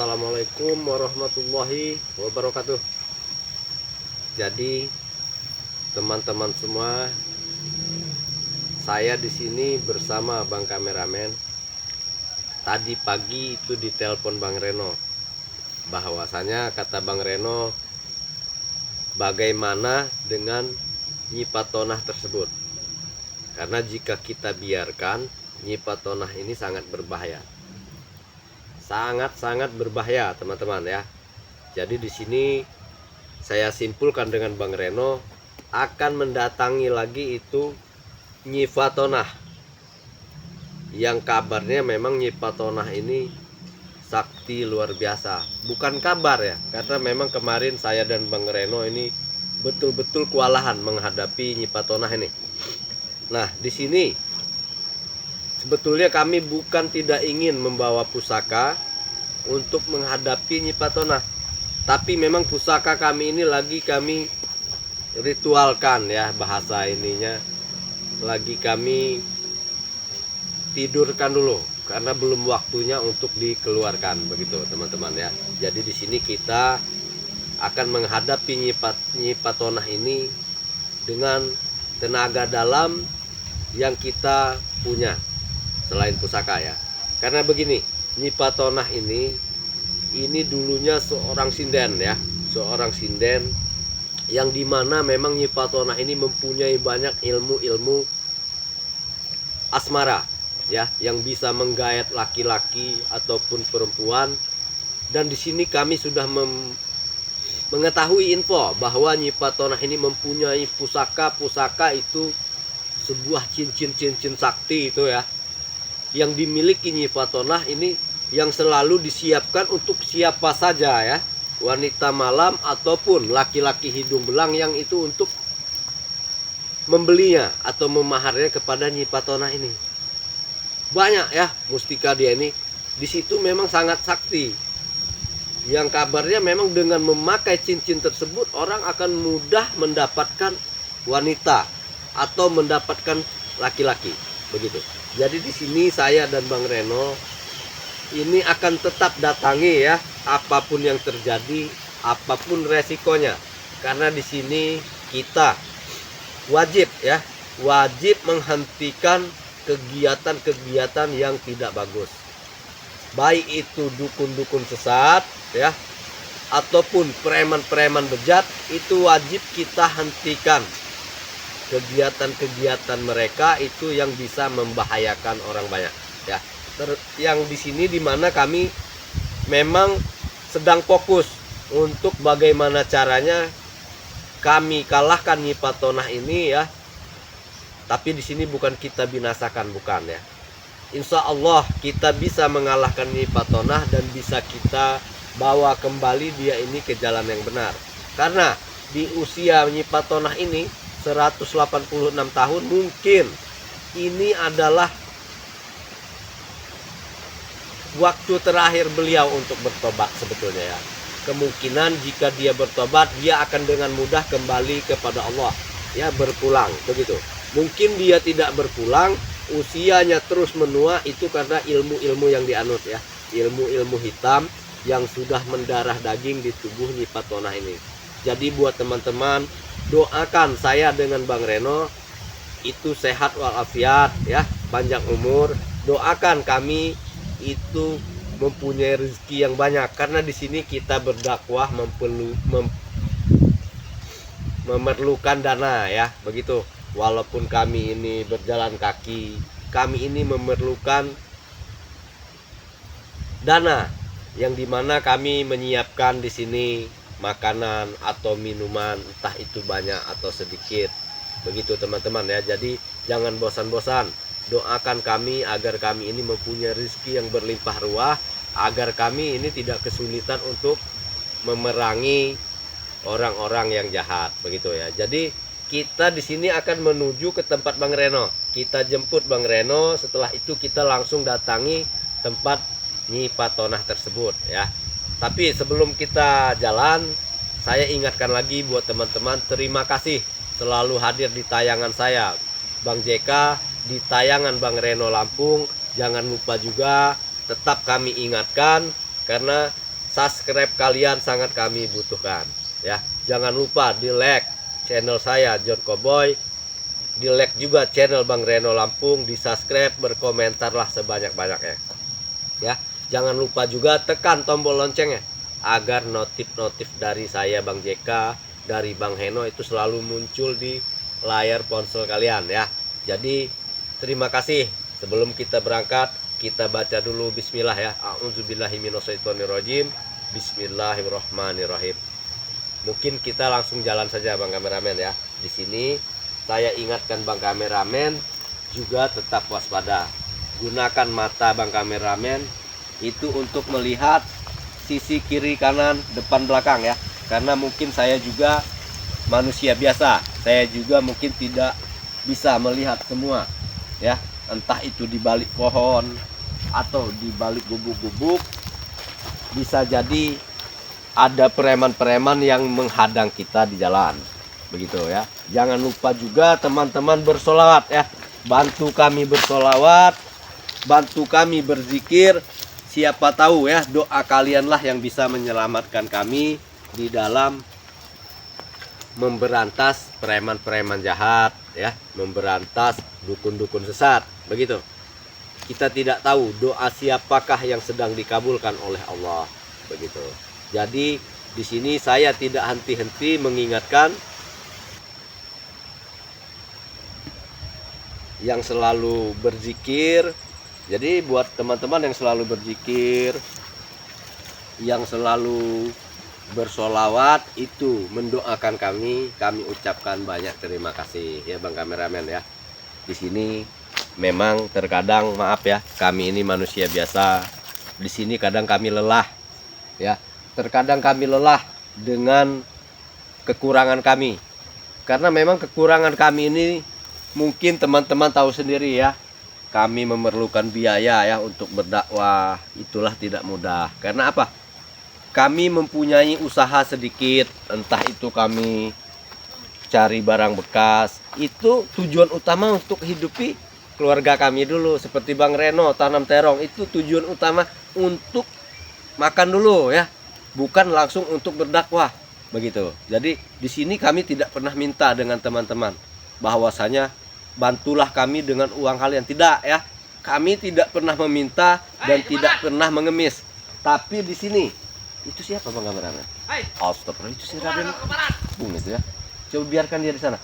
Assalamualaikum warahmatullahi wabarakatuh. Jadi teman-teman semua, saya di sini bersama Bang Kameramen. Tadi pagi itu ditelepon Bang Reno, bahwasanya kata Bang Reno, bagaimana dengan nyipatonah tersebut? Karena jika kita biarkan, nyipatonah ini sangat berbahaya. Sangat-sangat berbahaya, teman-teman ya. Jadi di sini saya simpulkan dengan Bang Reno akan mendatangi lagi itu nyipatonah. Yang kabarnya memang nyipatonah ini sakti luar biasa. Bukan kabar ya, karena memang kemarin saya dan Bang Reno ini betul-betul kewalahan menghadapi nyipatonah ini. Nah, di sini sebetulnya kami bukan tidak ingin membawa pusaka untuk menghadapi nyipatonah, tapi memang pusaka kami ini lagi kami ritualkan ya, bahasa ininya lagi kami tidurkan dulu karena belum waktunya untuk dikeluarkan, begitu teman-teman ya. Jadi di sini kita akan menghadapi nyipatonah ini dengan tenaga dalam yang kita punya selain pusaka ya. Karena begini, nyipatonah ini dulunya seorang sinden ya, seorang sinden yang dimana memang nyipatonah ini mempunyai banyak ilmu-ilmu asmara ya, yang bisa menggayat laki-laki ataupun perempuan. Dan di sini kami sudah mengetahui info bahwa nyipatonah ini mempunyai pusaka itu sebuah cincin sakti itu ya, yang dimiliki nyipatonah ini, yang selalu disiapkan untuk siapa saja ya, wanita malam ataupun laki-laki hidung belang, yang itu untuk membelinya atau memaharnya kepada nyipatonah ini. Banyak ya mustika dia ini, di situ memang sangat sakti. Yang kabarnya memang dengan memakai cincin tersebut orang akan mudah mendapatkan wanita atau mendapatkan laki-laki, begitu. Jadi di sini saya dan Bang Reno ini akan tetap datangi ya, apapun yang terjadi, apapun resikonya. Karena di sini kita wajib menghentikan kegiatan-kegiatan yang tidak bagus. Baik itu dukun-dukun sesat ya, ataupun preman-preman bejat, itu wajib kita hentikan. Kegiatan-kegiatan mereka itu yang bisa membahayakan orang banyak ya. Yang di sini dimana kami memang sedang fokus untuk bagaimana caranya kami kalahkan nyipatonah ini ya. Tapi di sini bukan kita binasakan, bukan ya. Insya Allah kita bisa mengalahkan nyipatonah dan bisa kita bawa kembali dia ini ke jalan yang benar. Karena di usia nyipatonah ini 186 tahun, mungkin ini adalah waktu terakhir beliau untuk bertobat sebetulnya ya. Kemungkinan jika dia bertobat, dia akan dengan mudah kembali kepada Allah ya, berpulang begitu. Mungkin dia tidak berpulang, usianya terus menua, itu karena ilmu-ilmu yang dianut ya, ilmu-ilmu hitam yang sudah mendarah daging di tubuh nyipatonah ini. Jadi buat teman-teman, doakan saya dengan Bang Reno itu sehat walafiat ya, panjang umur. Doakan kami itu mempunyai rezeki yang banyak, karena di sini kita berdakwah memerlukan dana ya, begitu. Walaupun kami ini berjalan kaki, kami ini memerlukan dana, yang dimana kami menyiapkan di sini makanan atau minuman, entah itu banyak atau sedikit, begitu teman-teman ya. Jadi jangan bosan-bosan, doakan kami agar kami ini mempunyai rezeki yang berlimpah ruah, agar kami ini tidak kesulitan untuk memerangi orang-orang yang jahat, begitu ya. Jadi kita di sini akan menuju ke tempat Bang Reno. Kita jemput Bang Reno, setelah itu kita langsung datangi tempat nyipatonah tersebut ya. Tapi sebelum kita jalan, saya ingatkan lagi buat teman-teman, terima kasih selalu hadir di tayangan saya, Bang JK, di tayangan Bang Reno Lampung. Jangan lupa juga tetap kami ingatkan, karena subscribe kalian sangat kami butuhkan ya. Jangan lupa di like channel saya John Cowboy, di like juga channel Bang Reno Lampung, di subscribe, berkomentarlah sebanyak-banyaknya ya. Jangan lupa juga tekan tombol loncengnya agar notif-notif dari saya Bang JK, dari Bang Heno itu selalu muncul di layar ponsel kalian ya. Jadi terima kasih. Sebelum kita berangkat, kita baca dulu bismillah ya. A'udzubillahiminasyaitonirrajim. Bismillahirrahmanirrahim. Mungkin kita langsung jalan saja Bang kameramen ya. Di sini saya ingatkan Bang kameramen juga tetap waspada. Gunakan mata Bang kameramen itu untuk melihat sisi kiri kanan depan belakang ya. Karena mungkin saya juga manusia biasa. Saya juga mungkin tidak bisa melihat semua ya. Entah itu di balik pohon atau di balik gubuk-gubuk, bisa jadi ada preman-preman yang menghadang kita di jalan. Begitu ya. Jangan lupa juga teman-teman bersolawat ya. Bantu kami bersolawat, bantu kami berzikir. Siapa tahu ya, doa kalianlah yang bisa menyelamatkan kami di dalam memberantas preman-preman jahat ya, memberantas dukun-dukun sesat. Begitu. Kita tidak tahu doa siapakah yang sedang dikabulkan oleh Allah. Begitu. Jadi di sini saya tidak henti-henti mengingatkan yang selalu berzikir. Jadi buat teman-teman yang selalu berzikir, yang selalu bersolawat, itu mendoakan kami ucapkan banyak terima kasih ya Bang kameramen ya. Di sini memang terkadang maaf ya, kami ini manusia biasa. Di sini kadang kami lelah ya. Terkadang kami lelah dengan kekurangan kami. Karena memang kekurangan kami ini mungkin teman-teman tahu sendiri ya. Kami memerlukan biaya ya untuk berdakwah. Itulah tidak mudah. Karena apa? Kami mempunyai usaha sedikit, entah itu kami cari barang bekas. Itu tujuan utama untuk hidupi keluarga kami dulu. Seperti Bang Reno tanam terong, itu tujuan utama untuk makan dulu ya, bukan langsung untuk berdakwah. Begitu. Jadi di sini kami tidak pernah minta dengan teman-teman bahwasanya bantulah kami dengan uang kalian, tidak ya. Kami tidak pernah meminta dan tidak pernah mengemis. Tapi di sini itu siapa Bang kameramen? Astagfirullah, itu si Raden Lampung itu ya. Coba biarkan dia di sana.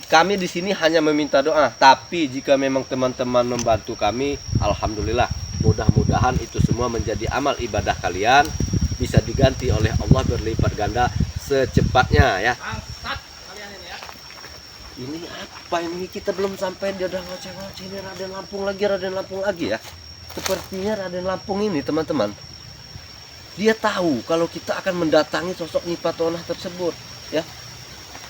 Kami di sini hanya meminta doa, tapi jika memang teman-teman membantu kami, alhamdulillah. Mudah-mudahan itu semua menjadi amal ibadah kalian, bisa diganti oleh Allah berlipat ganda secepatnya ya. Ini apa ini, kita belum sampai, dia udah ngoceh-ngoceh. Ini Raden Lampung lagi ya. Sepertinya Raden Lampung ini teman-teman, dia tahu kalau kita akan mendatangi sosok Nyi Fatonah tersebut ya.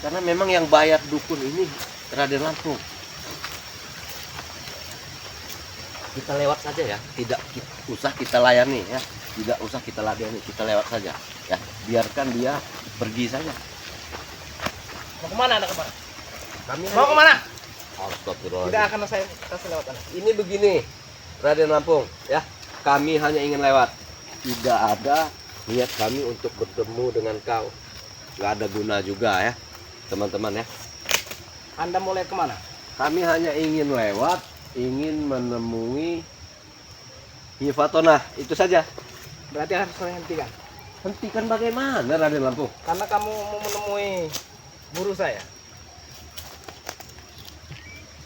Karena memang yang bayar dukun ini Raden Lampung. Kita lewat saja ya, tidak usah kita layani ya, tidak usah kita ladeni, kita lewat saja ya. Biarkan dia pergi saja. Mau kemana anak kemana? Kami Mau kemana? Astagfirullah. Tidak akan saya kasih lewat anak. Ini begini Raden Lampung ya, kami hanya ingin lewat, tidak ada niat kami untuk bertemu dengan kau, nggak ada guna juga ya teman-teman ya. Anda mau lihat kemana? Kami hanya ingin lewat, ingin menemui Nyi Fatonah, itu saja. Berarti harus saya hentikan. Hentikan bagaimana Raden Lampung? Karena kamu mau menemui guru saya.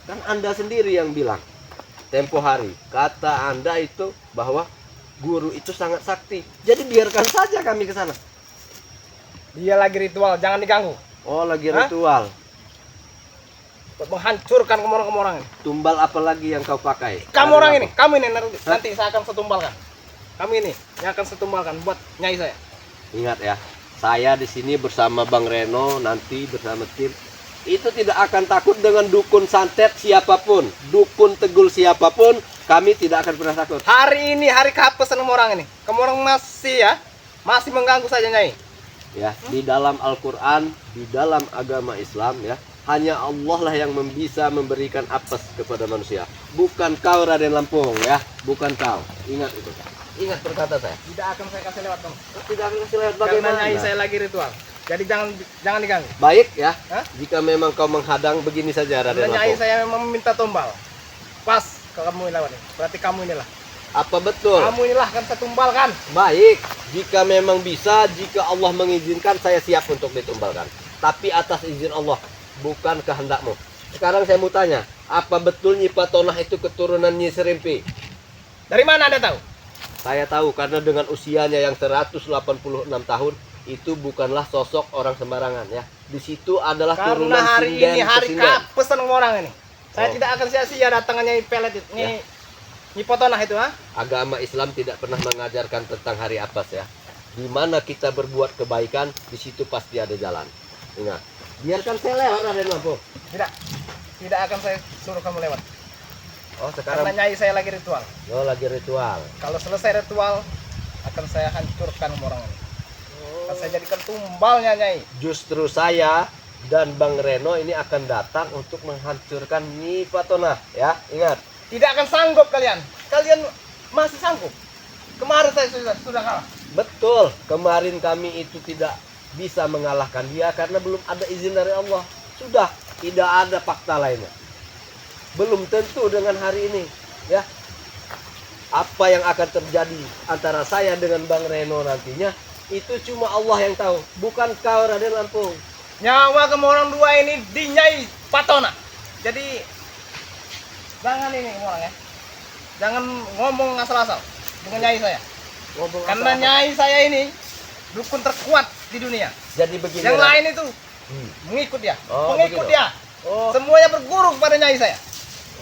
Kan Anda sendiri yang bilang tempo hari, kata Anda itu bahwa guru itu sangat sakti. Jadi biarkan saja kami ke sana. Dia lagi ritual, jangan diganggu. Oh, lagi Hah? ritual. Buat menghancurkan kemorang-kemorang ini. Tumbal apa lagi yang kau pakai? Kamu Raden orang ini, Lampung? kamu ini nanti saya akan setumbalkan. Kamu ini yang akan setumbalkan buat nyai saya. Ingat ya, saya di sini bersama Bang Reno, nanti bersama tim. Itu tidak akan takut dengan dukun santet siapapun, dukun tegul siapapun, kami tidak akan pernah takut. Hari ini hari kehapesan sama orang ini. Kamu orang masih mengganggu saja nyai. Ya, di dalam Al-Qur'an, di dalam agama Islam ya, hanya Allah lah yang bisa memberikan apes kepada manusia. Bukan kau Raden Lampung ya, bukan kau. Ingat itu. Ingat perkata saya. Tidak akan saya kasih lewat, Bang. Tidak akan kasih lihat Karena bagaimana. nyai saya lagi ritual. Jadi jangan diganggu. Baik ya. Hah? Jika memang kau menghadang begini saja Raden Karena nyai Lampung. saya memang meminta tumbal. Pas kalau kamu lewat nih. Berarti kamu inilah. Apa betul? Kamu inilah kan saya tumbalkan. Baik, jika memang bisa, jika Allah mengizinkan, saya siap untuk ditumbalkan. Tapi atas izin Allah, bukan kehendakmu. Sekarang saya mau tanya, apa betul Nyi Patonah itu keturunan Nyi Serimpi? Dari mana Anda tahu? Saya tahu karena dengan usianya yang 186 tahun, itu bukanlah sosok orang sembarangan ya. Di situ adalah Karena turunan hari sinden ini hari ke sinden. pesan orang ini. Saya Oh. tidak akan sia-sia datangnya Nyai Pelet itu. Ya. Nyai Potonah itu, ha? Agama Islam tidak pernah mengajarkan tentang hari Apes ya. Di mana kita berbuat kebaikan, di situ pasti ada jalan. Ingat, biarkan saya lewat Raden Lampung. Tidak. Tidak akan saya suruh kamu lewat. Oh, Karena sekarang nyai saya lagi ritual. lo lagi ritual. Kalau selesai ritual, akan saya hancurkan orang ini. Akan saya jadikan tumbalnya nyai. Justru saya dan Bang Reno ini akan datang untuk menghancurkan Nyi Patonah ya. Ingat, Tidak akan sanggup kalian. Kalian masih sanggup. Kemarin saya sudah kalah. betul. Kemarin kami itu tidak bisa mengalahkan dia karena belum ada izin dari Allah. Sudah, tidak ada fakta lainnya. Belum tentu dengan hari ini, ya. Apa yang akan terjadi antara saya dengan Bang Reno nantinya itu cuma Allah yang tahu, bukan kau Raden Lampung. Nyawa kamu orang dua ini di Nyai Patona. Jadi jangan ini orang ya. Jangan ngomong asal-asal dengan nyai saya. Ngomong Karena apa-apa. nyai saya ini dukun terkuat di dunia. Jadi begini. Yang Raden. lain itu Hmm. mengikut dia, Oh, pengikut begitu. dia. Oh, Semuanya berguru kepada nyai saya.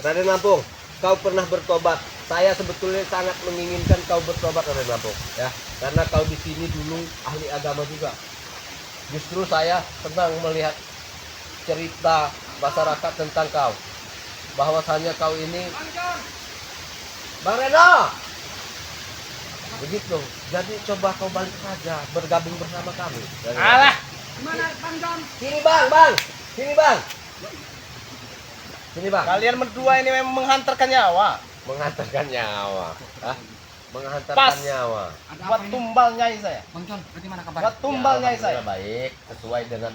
Raden Lampung, kau pernah bertobat. Saya sebetulnya sangat menginginkan kau bertobat Raden Lampung, ya. Karena kau di sini dulu ahli agama juga. Justru saya senang melihat cerita masyarakat tentang kau. Bahwasanya kau ini Bang Reno. Begitu. Jadi coba kau balik saja bergabung bersama kami. Raden Lampung. Alah, Sini Bang. Sini Bang. Sini Bang. kalian berdua ini memang menghantarkan nyawa. Menghantarkan nyawa. Hah? Menghantarkan Pas. nyawa. Buat tumbal nyai saya. Bang John, bagaimana kabar? Buat tumbal nyai saya. Alhamdulillah baik, sesuai dengan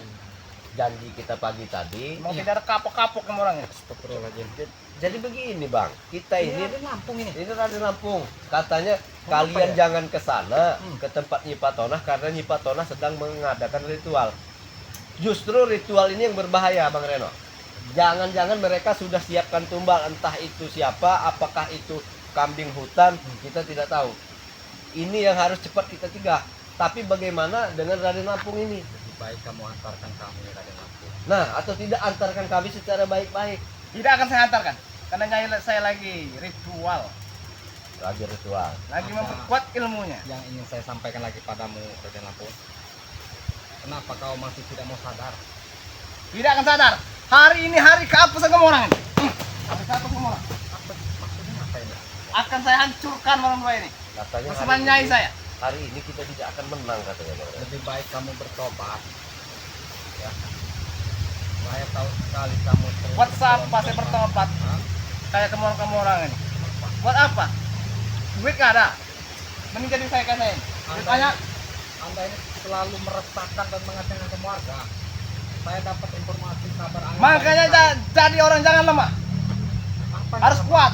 janji kita pagi tadi. Mau tidak ada kapok-kapok sama orangnya. Jadi begini Bang, kita Ini ini ada Lampung ini. Raden Lampung. Katanya Kenapa kalian ya? jangan ke sana Hmm. ke tempat Nyi Patonah karena Nyi Patonah sedang mengadakan ritual. Justru ritual ini yang berbahaya Bang Reno. Jangan-jangan mereka sudah siapkan tumbal, entah itu siapa, apakah itu kambing hutan, kita tidak tahu. Ini yang harus cepat kita cegah. Tapi bagaimana dengan Raden Lampung ini? Lebih baik kamu antarkan kami Raden Lampung. Nah, atau tidak antarkan kami secara baik-baik. Tidak akan saya hantarkan. Karena nyai saya lagi ritual. Lagi ritual. Lagi Apa? memperkuat ilmunya. Yang ingin saya sampaikan lagi padamu Raden Lampung. Kenapa kau masih tidak mau sadar? Tidak akan sadar. Hari ini hari kehapusan kamu orang ini. Hari kehapusan kamu orang. Maksudnya apa ini? Akan saya hancurkan orang tua ini. Katanya Bersama nyai saya. hari ini kita tidak akan menang katanya Bang Reno. Lebih baik kamu bertobat. Ya. Saya tahu sekali kamu sering Buat apa berkorban. saya bertobat? Hah? Kayak kamu orang ini. Buat apa? Duit gak ada. Mending jadi saya kasain. Duit banyak. Anda ini selalu meresahkan dan mengacaukan keluarga. Saya dapat informasi kabar angin. Makanya jadi orang jangan lemah. Apa yang Harus kamu- kuat.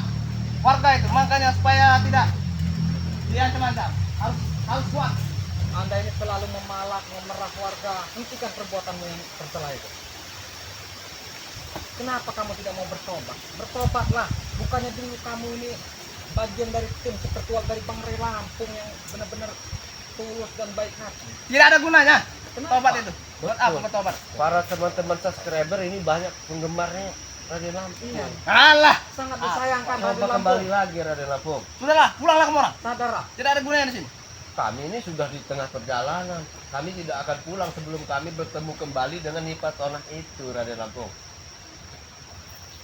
Warga itu. Makanya supaya tidak diancam-ancam. Harus kuat. Anda ini selalu memalak, memerah warga. Hentikan perbuatanmu yang tercela itu. Kenapa kamu tidak mau bertobat? Bertobatlah. Bukannya dulu kamu ini bagian dari tim spiritual dari Bang Rey Lampung yang benar-benar tulus dan baik hati. Tidak ada gunanya. Kenapa? Tobat itu. Buat apa Betul. bertobat? Para teman-teman subscriber ini banyak penggemarnya Raden Lampung. Iya. Alah. Sangat disayangkan Raden Coba Lampung. kembali lagi Raden Lampung. Sudahlah. Pulanglah kamu orang. Sadarlah. Tidak ada gunanya di sini. Kami ini sudah di tengah perjalanan. Kami tidak akan pulang sebelum kami bertemu kembali dengan Nyi Patonah itu Raden Lampung.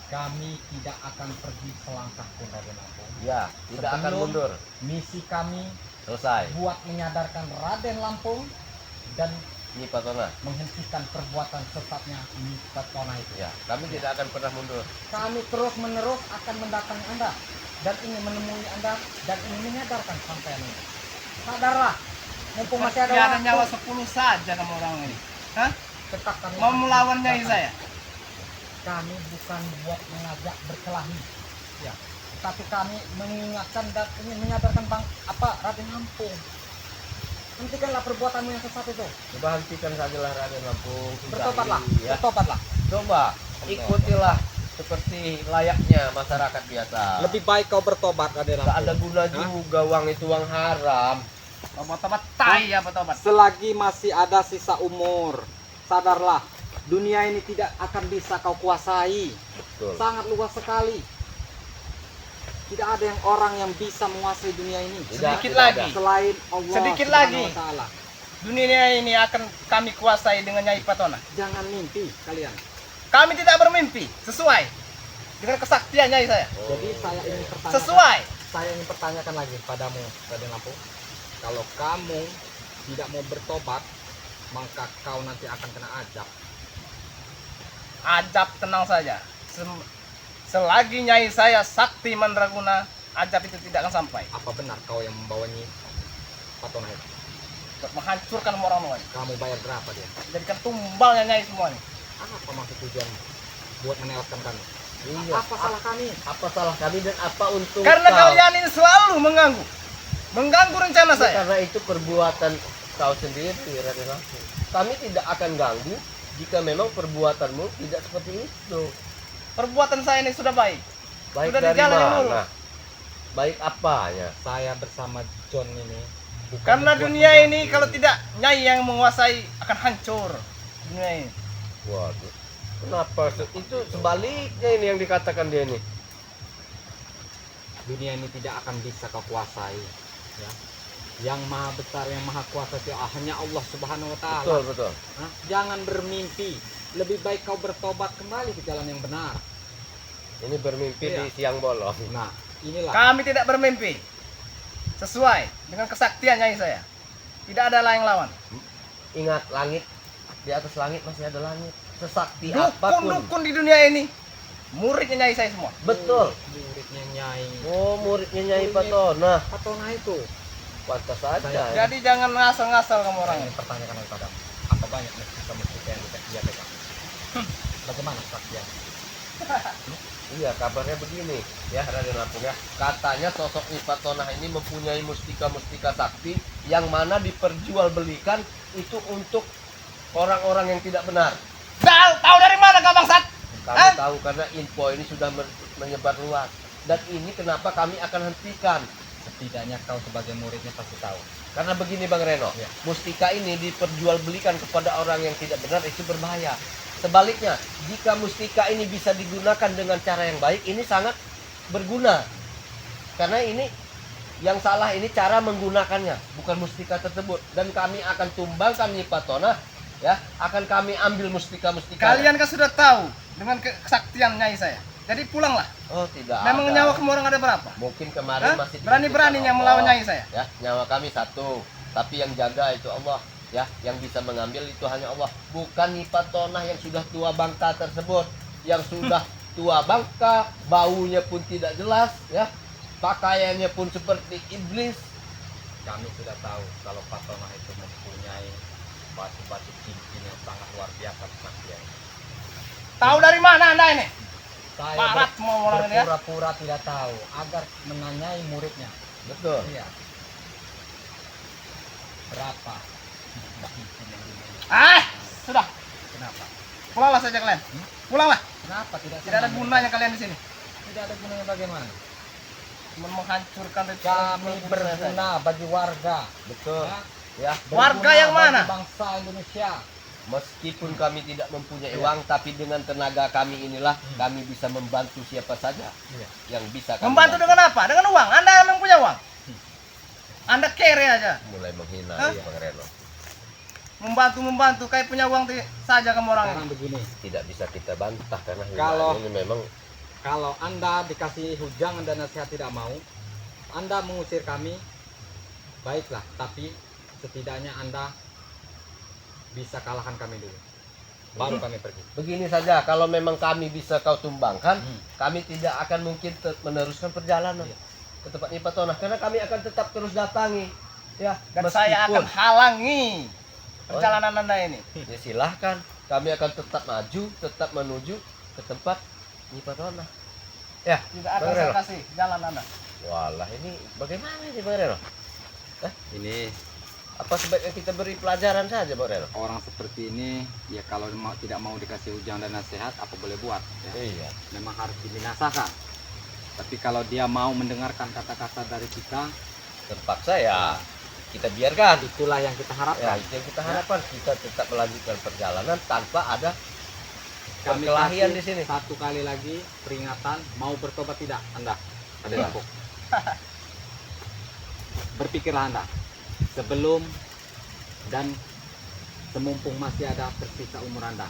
Kami tidak akan pergi selangkah pun Raden Lampung. Ya, tidak akan Sebelum- mundur. Misi kami Selesai. buat menyadarkan Raden Lampung dan Nyi Patonah. menghentikan perbuatan sesatnya Nyi Patonah itu. Ya, kami tidak akan pernah mundur. Kami terus menerus akan mendatangi Anda dan ingin menemui Anda dan ingin menyadarkan sampean ini. Sadarlah, mumpung masih ada Ada waktu. nyawa 10 saja kamu orang ini. Hah? Tetap kami Mau melawan nyai saya? Kami bukan buat mengajak berkelahi, ya. Tapi kami mengingatkan dan ingin menyadarkan Raden Lampung. Hentikanlah perbuatanmu yang sesat itu. Coba hentikan sajalah Raden Lampung. Bertobatlah, Ya. bertobatlah. Coba ikutilah seperti layaknya masyarakat biasa. Lebih baik kau bertobat, Raden Gak Lampung. ada guna juga uang itu uang haram. Tobat-tobat tai ya, tobat. Selagi masih ada sisa umur, sadarlah, dunia ini tidak akan bisa kau kuasai. Betul. Sangat luas sekali. Tidak ada orang yang bisa menguasai dunia ini Sedikit tidak lagi. selain Allah Sedikit Subhanahu lagi. wa Ta'ala. Dunia ini akan kami kuasai dengan Nyai Patona. Jangan mimpi kalian. Kami tidak bermimpi, sesuai dengan kesaktian Nyai saya. Jadi saya ingin pertanyakan, Sesuai. saya ingin pertanyakan lagi padamu, Raden Lampung. Kalau kamu tidak mau bertobat, maka kau nanti akan kena azab. Ajab tenang saja. Selagi Nyai saya sakti mandraguna, ajab itu tidak akan sampai. Apa benar kau yang membawa Nyi Patona itu? Untuk menghancurkan orang lain. Kamu bayar berapa dia? Jadikan tumbalnya Nyai semuanya. Apa maksud tujuanmu? Buat menewaskan kami. Iya. Apa salah kami? Apa salah kami dan apa untung Karena kau? kalian ini selalu mengganggu rencana saya. Karena itu perbuatan kau sendiri, Raden Lampung. Kami tidak akan ganggu jika memang perbuatanmu tidak seperti itu. Perbuatan saya ini sudah baik. Baik Sudah di dari jalan yang mana? lurus. Baik apanya? Saya bersama John ini bukan Karena membuat dunia mengganggu. ini kalau tidak Nyai yang menguasai akan hancur dunia ini. Waduh. Kenapa? Itu sebaliknya ini yang dikatakan dia ini. dunia ini tidak akan bisa kau kuasai, ya. Yang maha besar, yang maha kuasa itu hanya Allah Subhanahu wa Ta'ala. Betul, betul. Hah? Jangan bermimpi, lebih baik kau bertobat kembali ke jalan yang benar. Ini bermimpi Iya. di siang bolong. Nah, inilah Kami tidak bermimpi. Sesuai dengan kesaktian Nyai saya. Tidak ada lain lawan. Ingat, langit, di atas langit masih ada langit. Sesakti apapun. Dukun-dukun di dunia ini muridnya Nyai saya semua. Betul. muridnya Nyai Oh, muridnya Nyai Patona. Patona itu. Pantas saja. ya. Jadi jangan ngasal-ngasal kamu orang Saya ini. ingin pertanyakan lagi padamu, apa banyak mustika yang dia pegang? Bagaimana kesaksian? Iya, kabarnya begini ya Raden Lampung ya. Katanya sosok Nyai Patona ini mempunyai mustika-mustika sakti yang mana diperjualbelikan itu untuk orang-orang yang tidak benar. Tahu dari mana kau bangsat? Kami tahu karena info ini sudah menyebar luas. Dan ini kenapa kami akan hentikan. Setidaknya kau sebagai muridnya pasti tahu. Karena begini Bang Reno, Ya. mustika ini diperjualbelikan kepada orang yang tidak benar itu berbahaya. Sebaliknya, jika mustika ini bisa digunakan dengan cara yang baik, ini sangat berguna. Karena ini yang salah ini cara menggunakannya, bukan mustika tersebut. Dan kami akan tumbangkan Nyai Patona, ya, akan kami ambil mustika-mustika. Kalian kan sudah tahu dengan kesaktian Nyai saya. Jadi pulanglah. Oh, tidak. Memang ada. nyawa kamu orang ada berapa? Mungkin kemarin Hah? masih Berani-beraninya diberikan melawan Allah. Nyai saya. Ya, nyawa kami satu, tapi yang jaga itu Allah, ya, yang bisa mengambil itu hanya Allah, bukan Nyai Patona yang sudah tua bangka tersebut, yang sudah tua bangka, baunya pun tidak jelas, ya, pakaiannya pun seperti iblis. Kami sudah tahu kalau Patona itu mempunyai batu-batu cincin yang sangat luar biasa kesaktian. Tahu dari mana Anda ini? Saya Parat semua orang ini ya. berpura-pura tidak tahu agar menanyai muridnya. Betul. Iya. Berapa cincin yang dimiliki? Sudah. Kenapa? Pulanglah saja kalian. Pulanglah. Kenapa tidak? Tidak ada senang gunanya kalian di sini. mereka? Tidak ada gunanya bagaimana? Cuma menghancurkan Kami berguna bagi warga. Betul. Ya. Ya, Warga Berguna yang mana? bagi bangsa Indonesia. meskipun kami tidak mempunyai Iya. uang, tapi dengan tenaga kami inilah kami bisa membantu siapa saja Iya. yang bisa kami Membantu bantu. dengan apa? Dengan uang. Anda memang punya uang. Anda kere aja. Mulai menghina Hah? ya Bang Reno. Membantu kayak punya uang saja kamu orang ini. Sekarang begini, Tidak bisa kita bantah karena Kalau- ini memang kalau Anda dikasih hujangan dan nasihat tidak mau, Anda mengusir kami, baiklah, tapi setidaknya Anda bisa kalahkan kami dulu. baru kami pergi. Begini saja, kalau memang kami bisa kau tumbangkan, Hmm. kami tidak akan mungkin meneruskan perjalanan Iya. ke tempat Nyipatonah karena kami akan tetap terus datangi. Ya, Dan saya akan halangi perjalanan Anda ini. ya silahkan, kami akan tetap maju, tetap menuju ke tempat Nyipatonah. Ya, Tidak akan Bang saya Reno. kasih jalan Anda. Walah ini bagaimana ini Bang Reno? Ini Apa sebaiknya kita beri pelajaran saja Bang Reno? orang seperti ini ya kalau tidak mau dikasih ujang dan nasihat apa boleh buat ya. Iya. Memang harus dibinasakan. Tapi kalau dia mau mendengarkan kata-kata dari kita, Terpaksa ya kita biarkan. itulah yang kita Ya, harapkan. itu yang kita harapkan, kita tetap melanjutkan perjalanan tanpa ada Kami perkelahian kasih di sini. satu kali lagi peringatan, mau bertobat tidak Anda? Ada Lampung. Berpikirlah Anda sebelum dan semumpung masih ada tersisa umur Anda.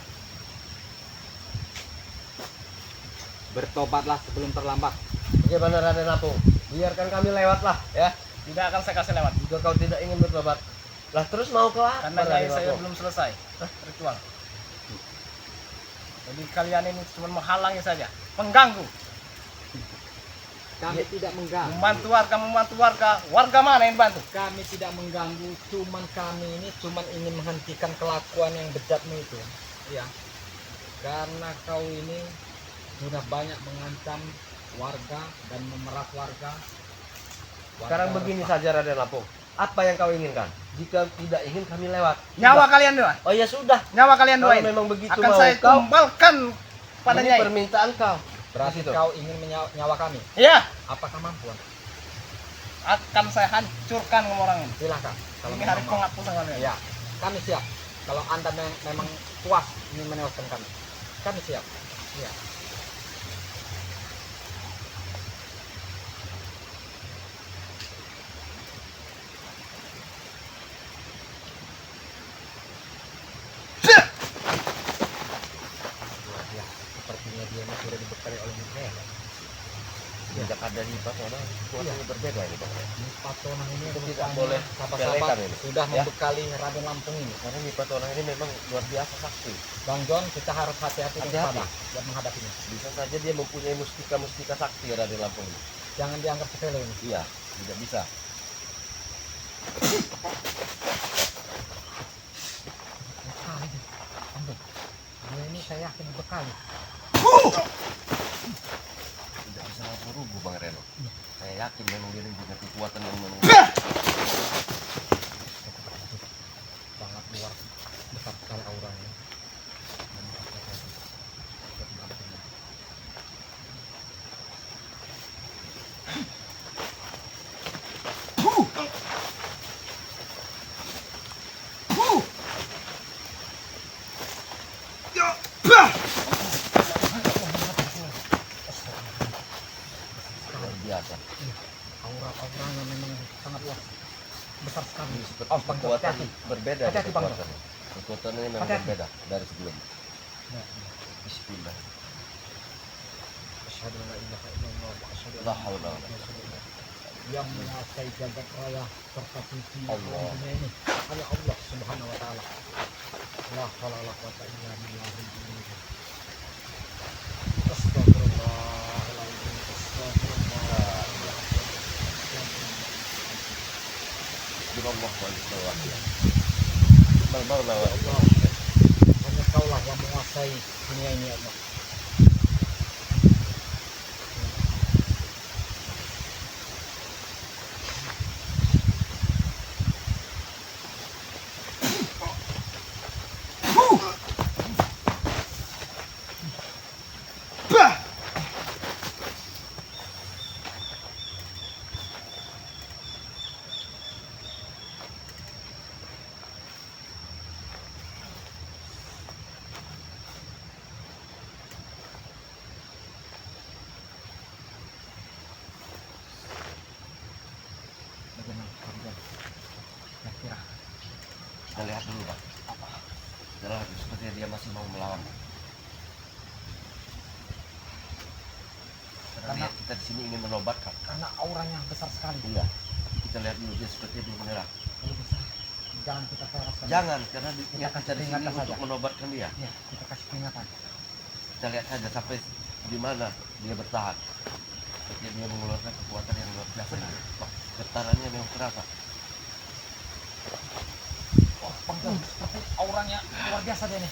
Bertobatlah sebelum terlambat. Bagaimana Raden Lampung? Biarkan kami lewatlah ya. Tidak akan saya kasih lewat. Jika kau tidak ingin bertobat, lah terus mau ke apa Karena nyai Raden saya Lampung? belum selesai ritual. Jadi kalian ini cuma menghalangi saja, mengganggu, Kami tidak mengganggu. membantu warga. Warga mana yang bantu? Kami tidak mengganggu, cuman kami ini cuman ingin menghentikan kelakuan yang bejatmu itu. Ya. Karena kau ini sudah banyak mengancam warga dan memeras warga. Sekarang begini saja Raden Lampung. Apa yang kau inginkan? Jika tidak ingin kami lewat. Nyawa Sudah. kalian dua, Oh ya sudah. nyawa kalian dua Kalau ini memang begitu akan mau saya kau, tumbalkan pada ini nyai. permintaan kau. Berarti Situ. kau ingin nyawa kami. Iya, Apakah mampu? akan saya hancurkan orang ini. Silakan. Ini memang hari mau. penghapusan kalian. Ya, kami siap. Kalau Anda memang puas ingin menewaskan kami siap. Ya. Luar biasa. Sepertinya dia ini sudah dibekali oleh Nyipatonah. Sejak ada Nyipatonah, suasananya berbeda ini Bang. Nyipatonah ini Kita tidak rupanya boleh sahabat-sahabat sepelekan ini. sudah Ya. membekali Raden Lampung ini. Karena Nyipatonah ini memang luar biasa sakti. Bang John, kita harus hati-hati dan Hati-hati. sabar buat menghadapinya. Bisa saja dia mempunyai mustika-mustika sakti Raden Lampung ini. Jangan dianggap sepele ini. Iya, tidak bisa. Bekali dia. Ampun. Dia ini saya yakin bekali. Tidak bisa rubuh Bang Reno. Saya yakin memang dia ini punya kekuatan yang memang Sangat luar besar sekali auranya. luar biasa. Aura-auranya memang sangat luas besar sekali. Ini seperti Oh, Bang John, kekuatan hati-hati. berbeda Hati-hati, Bang. kekuatannya. Kekuatannya memang Hati-hati. berbeda dari sebelumnya. Ya. Bismillah. Asyhadu an la ilaha illallah wa asyhadu La anna haula wa la Muhammadan rasulullah. Yang menguasai jagat raya serta suci Allah. dunia ini hanya Allah Subhanahu wa taala. La haula wa la quwata illa billahil aliyyil azim. Astagfirullahaladzim. Astagfirullah. Allah wa Maula wa Allah. Hanya kaulah yang menguasai dunia ini ya Allah. Bagaimana kalian? Kira-kira Kita lihat dulu Pak. Kita lihat sepertinya dia masih mau melawan. Karena Karena- kita di sini ingin menobatkan. karena auranya besar sekali. Iya. Kita lihat dulu dia sepertinya belum menyerah. Kalau bisa jangan kita peras Jangan, karena Kita kasih kita di sini peringatan untuk saja. menobatkan dia. Ya, kita kasih peringatan. Kita lihat saja sampai di mana dia bertahan. Ketika dia mengeluarkan kekuatan yang luar biasa. Wah, getarannya memang terasa. Wah, Bang Jon, seperti auranya luar biasa dia nih.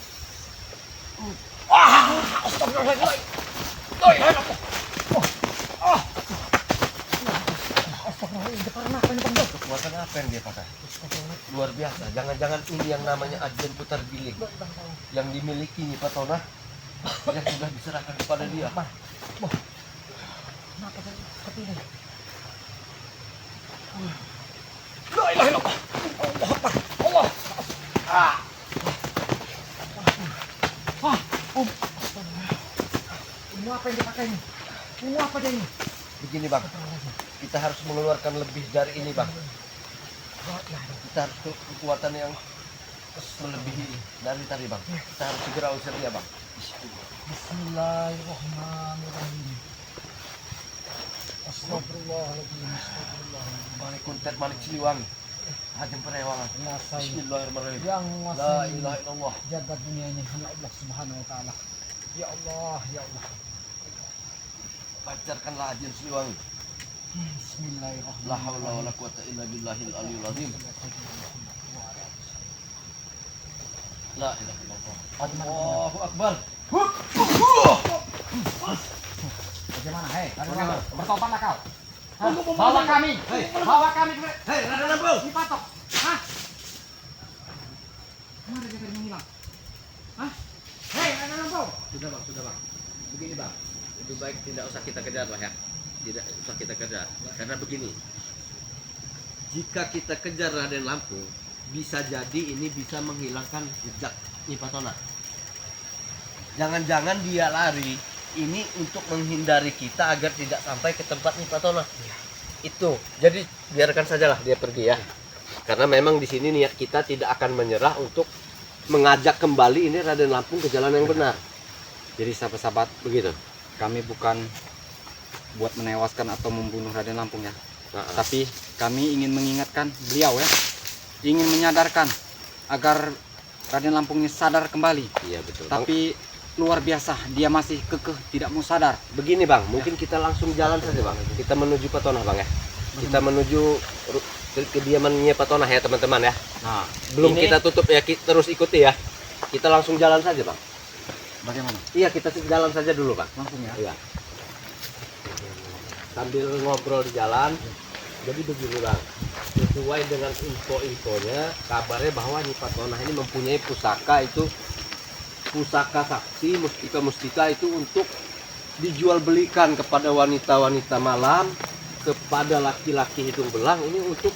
Astagfirullahaladzim, karena apa ini Bang Jon? Kekuatan apa yang dia pakai? Luar biasa. Jangan-jangan ini yang namanya ajian putar giling yang dimiliki Nyi Patona yang sudah diserahkan kepada dia. Wah, kenapa jadi seperti ini? La ilaha illallah. Allah Akbar. Allah. Ini apa yang dipakai ini? Ini apa dia ini? Begini bang, kita harus mengeluarkan lebih dari ini bang. Kita harus kekuatan yang melebihi dari tadi bang. Kita harus segera usir dia bang. Bismillahirrahmanirrahim. Astagfirullahaladzim. Astagfirullahaladzim. Malik kuntet Malik Siliwangi, Hajem Perewangan. Nasai Bismillahirrahmanirrahim. yang La menguasai ilaha illallah. jagat dunia ini hanya Allah Subhanahu wa taala. Ya Allah, ya Allah. Pancarkanlah Hajem Siliwangi. Bismillahirrahmanirrahim. La haula wala quwata illa billahil aliyil azim. La ilaha illallah. Allahu akbar. Bagaimana? Hei, bertobatlah kau. Hah? Bawa kami. Bawa kami. Hei, Raden Lampung. Ini patok. Hah? Kemana dia tadi menghilang? Hah? Hei, Raden Lampung. Sudah bang. Begini bang, lebih baik tidak usah kita kejar lah ya. Tidak usah kita kejar. Karena begini, jika kita kejar Raden Lampung, bisa jadi ini bisa menghilangkan jejak Nyi Patona. Jangan-jangan dia lari ini untuk menghindari kita agar tidak sampai ke tempat Nyi Patona. Itu. Jadi biarkan sajalah dia pergi ya. Karena memang di sini niat kita tidak akan menyerah untuk mengajak kembali ini Raden Lampung ke jalan yang benar. Jadi sahabat-sahabat, Begitu. kami bukan buat menewaskan atau membunuh Raden Lampung ya. Tapi kami ingin mengingatkan beliau ya. Ingin menyadarkan agar Raden Lampungnya sadar kembali. Iya betul. Tapi luar biasa, dia masih kekeh tidak mau sadar. Begini bang, mungkin kita langsung jalan saja bang. Kita menuju Patona bang ya. Kita menuju kediamannya Patona ya teman-teman ya. Nah, Belum ini kita tutup ya, terus ikuti ya. Kita langsung jalan saja bang. bagaimana? Iya kita jalan saja dulu bang. Langsung ya. Iya. Sambil ngobrol di jalan. Jadi begini bang, sesuai dengan info-infonya, kabarnya bahwa Nyi Patona ini mempunyai pusaka itu, pusaka sakti, mustika itu untuk dijual belikan kepada wanita-wanita malam, kepada laki-laki hidung belang, ini untuk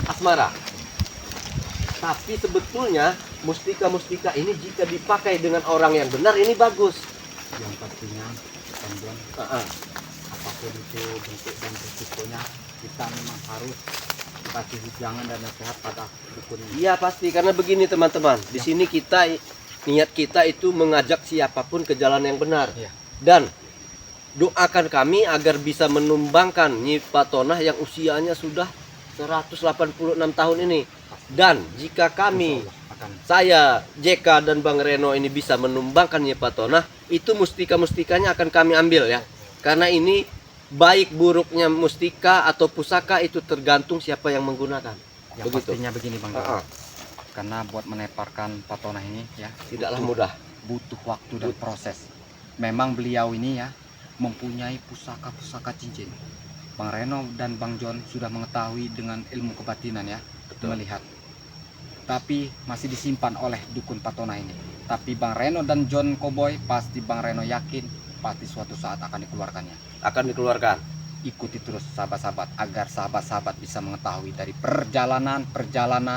asmara. Tapi sebetulnya mustika-mustika ini jika dipakai dengan orang yang benar ini bagus. Yang pastinya, teman-teman, apapun itu bentuk dan risikonya, kita memang harus kasih jangan dan nasihat pada dukun ini. Iya pasti, karena begini teman-teman, di sini kita niat kita itu mengajak siapapun ke jalan yang benar. Iya. Dan doakan kami agar bisa menumbangkan Nyi Patona yang usianya sudah 186 tahun ini. Dan jika kami, Akan saya, JK dan Bang Reno ini bisa menumbangkan Nyi Patona, itu mustika-mustikanya akan kami ambil ya. Karena ini baik buruknya mustika atau pusaka itu tergantung siapa yang menggunakan. yang Begitu. pastinya begini Bang. Ah, ah. Karena buat meneparkan Patona ini ya Tidaklah butuh- mudah. butuh waktu dan proses. Memang beliau ini ya mempunyai pusaka-pusaka cincin. Bang Reno dan Bang John sudah mengetahui dengan ilmu kebatinan ya, Betul. melihat. Tapi masih disimpan oleh dukun Patona ini. Tapi Bang Reno dan John Cowboy pasti Bang Reno yakin pasti suatu saat akan dikeluarkannya. Akan dikeluarkan. Ikuti terus sahabat-sahabat agar sahabat-sahabat bisa mengetahui dari perjalanan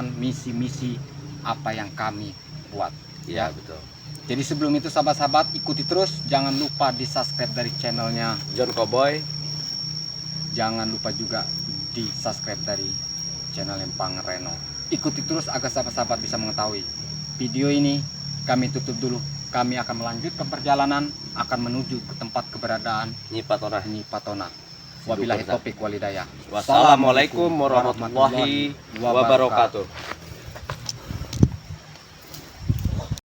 misi-misi apa yang kami buat. Iya betul. Jadi sebelum itu sahabat-sahabat ikuti terus, jangan lupa di subscribe dari channelnya, John Cowboy. jangan lupa juga di subscribe dari channel Bang Reno. Ikuti terus agar sahabat-sahabat bisa mengetahui. Video ini kami tutup dulu. Kami akan melanjutkan perjalanan, akan menuju ke tempat keberadaan Nyi Patona. Nyi Patona. Wabillahi taufik walhidayah. Wassalamualaikum warahmatullahi wabarakatuh.